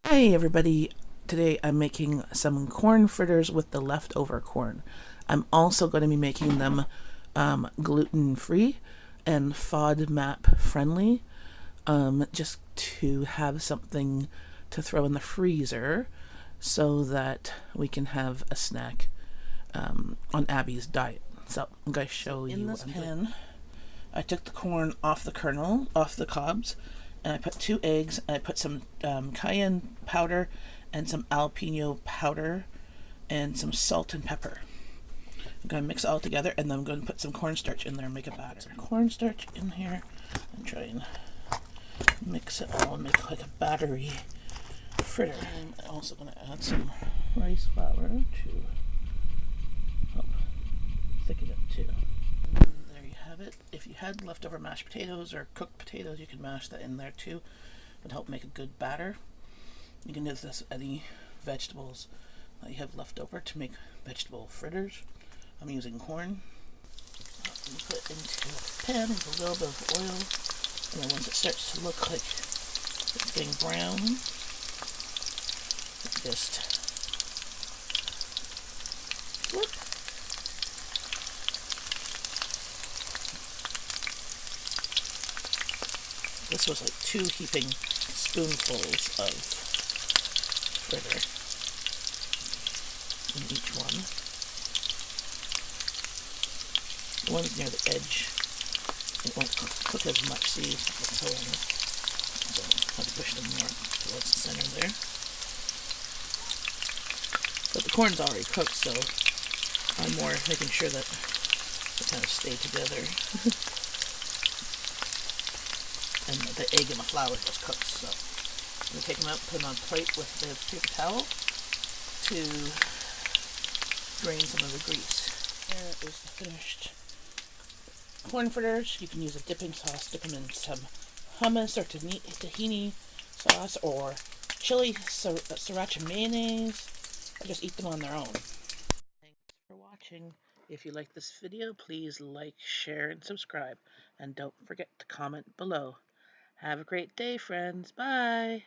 Hi everybody, today I'm making some corn fritters with the leftover corn. I'm also going to be making them gluten free and FODMAP friendly, just to have something to throw in the freezer so that we can have a snack on Abby's diet. So I'm going to show you. In this pan, I took the corn off the kernel, off the cobs, and I put 2 eggs, and I put some cayenne powder and some jalapeno powder and some salt and pepper. I'm going to mix it all together, and then I'm going to put some cornstarch in there and make a batter. Some cornstarch in here and try and mix it all and make like a battery fritter. And I'm also going to add some rice flour to help thicken it too. There you have it. If you had leftover mashed potatoes or cooked potatoes, you can mash that in there too. It'd help make a good batter. You can use this with any vegetables that you have left over to make vegetable fritters. I'm using corn. You put it into a pan with a little bit of oil, and then once it starts to look like it's getting brown, just flip. This was like 2 heaping spoonfuls of fritter in each one. The ones near the edge, it won't cook as much, see, it's pulling. So I have to push them more towards the center there. But the corn's already cooked, so I'm more making sure that they kind of stay together. And the egg and the flour just cooked, so I'm going to take them out and put them on a plate with the paper towel to drain some of the grease. There is the finished corn fritters. You can use a dipping sauce, dip them in some hummus or tahini sauce or chili sriracha mayonnaise, or just eat them on their own. Thanks for watching. If you like this video, please like, share, and subscribe. And don't forget to comment below. Have a great day, friends. Bye!